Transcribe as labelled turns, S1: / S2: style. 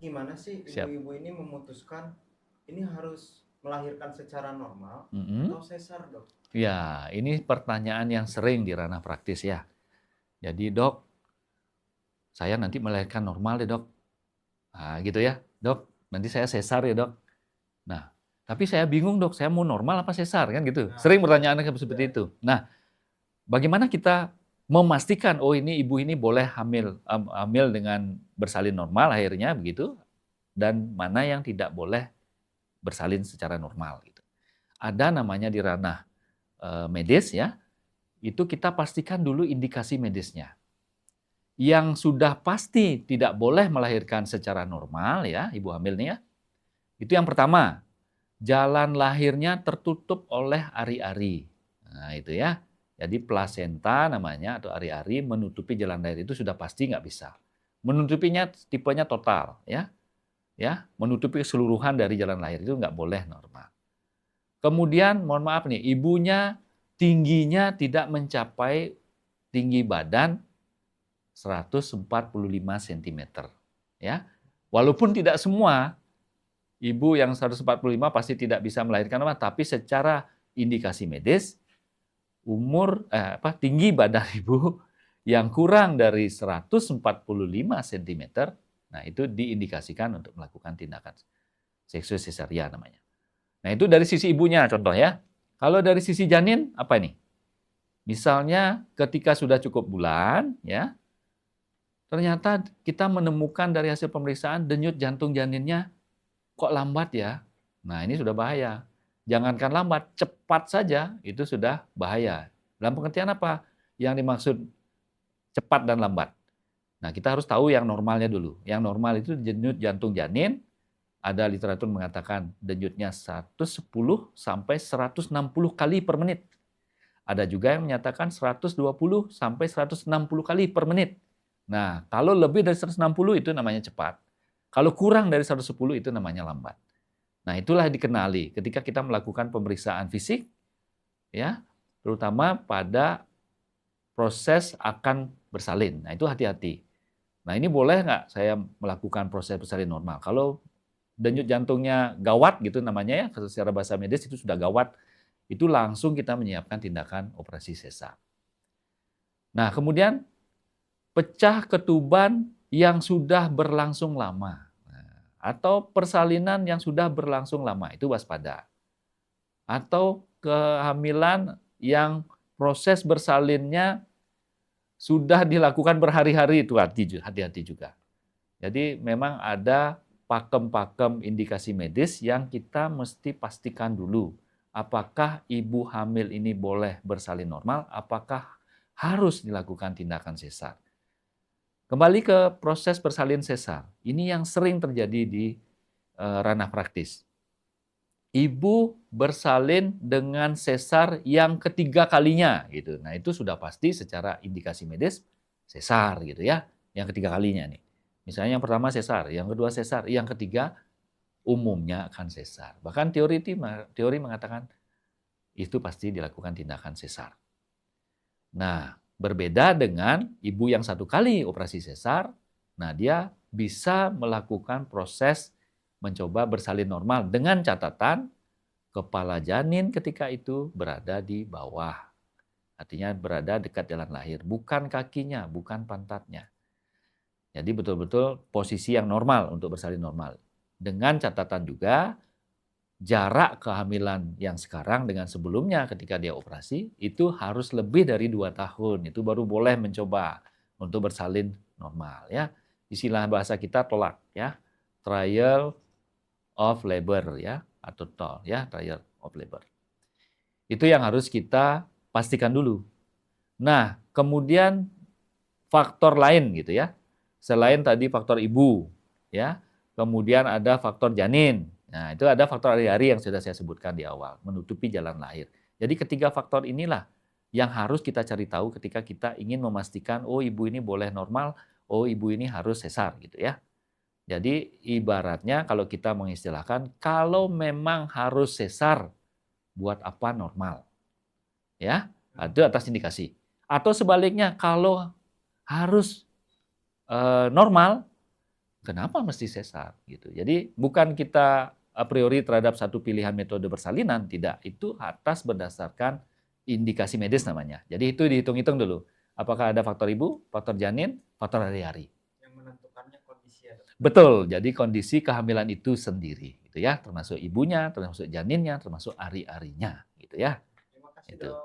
S1: gimana sih
S2: Siap.
S1: ibu-ibu ini memutuskan ini harus melahirkan secara normal
S2: Mm-mm.
S1: atau sesar, Dok?
S2: Ya, ini pertanyaan yang sering di ranah praktis ya. Jadi, dok, saya nanti melahirkan normal deh, dok. Nah, gitu ya. Dok, nanti saya sesar ya, dok. Nah, tapi saya bingung, dok, saya mau normal apa sesar, kan gitu.
S1: Nah,
S2: Sering pertanyaannya
S1: iya.
S2: seperti itu. Nah, bagaimana kita memastikan, oh ini ibu ini boleh hamil dengan bersalin normal akhirnya, begitu, dan mana yang tidak boleh bersalin secara normal, gitu. Ada namanya di ranah medis ya, itu kita pastikan dulu indikasi medisnya. Yang sudah pasti tidak boleh melahirkan secara normal ya, ibu hamil nih ya. Itu yang pertama, jalan lahirnya tertutup oleh ari-ari. Nah, itu ya. Jadi plasenta namanya atau ari-ari menutupi jalan lahir itu sudah pasti nggak bisa. Menutupinya tipenya total ya. Ya, menutupi keseluruhan dari jalan lahir itu nggak boleh normal. Kemudian mohon maaf nih, ibunya tingginya tidak mencapai tinggi badan 145 cm. Ya. Walaupun tidak semua ibu yang 145 pasti tidak bisa melahirkan normal, tapi secara indikasi medis tinggi badan ibu yang kurang dari 145 cm, nah itu diindikasikan untuk melakukan tindakan seksual sesarian namanya. Nah, itu dari sisi ibunya contoh ya. Kalau dari sisi janin apa ini? Misalnya ketika sudah cukup bulan ya, ternyata kita menemukan dari hasil pemeriksaan denyut jantung janinnya kok lambat ya. Nah, ini sudah bahaya. Jangankan lambat, cepat saja itu sudah bahaya. Dalam pengertian apa? Yang dimaksud cepat dan lambat. Nah, kita harus tahu yang normalnya dulu. Yang normal itu denyut jantung janin, ada literatur mengatakan denyutnya 110 sampai 160 kali per menit. Ada juga yang menyatakan 120 sampai 160 kali per menit. Nah, kalau lebih dari 160 itu namanya cepat. Kalau kurang dari 110 itu namanya lambat. Nah, itulah yang dikenali ketika kita melakukan pemeriksaan fisik, ya, terutama pada proses akan bersalin. Nah, itu hati-hati. Nah, ini boleh nggak saya melakukan proses bersalin normal? Kalau denyut jantungnya gawat gitu namanya ya, secara bahasa medis itu sudah gawat, itu langsung kita menyiapkan tindakan operasi sesar. Nah, kemudian pecah ketuban yang sudah berlangsung lama. Nah, atau persalinan yang sudah berlangsung lama, itu waspada. Atau kehamilan yang proses bersalinnya sudah dilakukan berhari-hari, itu hati-hati juga. Jadi memang ada pakem-pakem indikasi medis yang kita mesti pastikan dulu. Apakah ibu hamil ini boleh bersalin normal? Apakah harus dilakukan tindakan sesar? Kembali ke proses bersalin sesar. Ini yang sering terjadi di ranah praktis. Ibu bersalin dengan sesar yang ketiga kalinya gitu. Nah, itu sudah pasti secara indikasi medis sesar gitu ya. Yang ketiga kalinya nih. Misalnya yang pertama sesar, yang kedua sesar, yang ketiga umumnya akan sesar. Bahkan teori mengatakan itu pasti dilakukan tindakan sesar. Nah, berbeda dengan ibu yang satu kali operasi sesar, nah dia bisa melakukan proses mencoba bersalin normal dengan catatan kepala janin ketika itu berada di bawah. Artinya berada dekat jalan lahir, bukan kakinya, bukan pantatnya. Jadi betul-betul posisi yang normal untuk bersalin normal. Dengan catatan juga jarak kehamilan yang sekarang dengan sebelumnya ketika dia operasi itu harus lebih dari 2 tahun. Itu baru boleh mencoba untuk bersalin normal ya. Istilah bahasa kita tolak ya. Trial of labor ya atau TOL ya, trial of labor. Itu yang harus kita pastikan dulu. Nah, kemudian faktor lain gitu ya. Selain tadi faktor ibu ya. Kemudian ada faktor janin. Nah, itu ada faktor hari-hari yang sudah saya sebutkan di awal, menutupi jalan lahir. Jadi ketiga faktor inilah yang harus kita cari tahu ketika kita ingin memastikan, oh ibu ini boleh normal, oh ibu ini harus sesar gitu ya. Jadi ibaratnya kalau kita mengistilahkan, kalau memang harus sesar, buat apa normal? Ya, itu atas indikasi. Atau sebaliknya, kalau harus normal, Kenapa mesti sesar gitu. Jadi bukan kita a priori terhadap satu pilihan metode persalinan, tidak. Itu atas berdasarkan indikasi medis namanya. Jadi itu dihitung-hitung dulu. Apakah ada faktor ibu, faktor janin, faktor hari-hari.
S1: Yang menentukannya kondisi ya, Dok.
S2: Betul. Jadi kondisi kehamilan itu sendiri gitu ya, termasuk ibunya, termasuk janinnya, termasuk hari-harinya gitu ya.
S1: Terima kasih,
S2: Itu.
S1: Dok.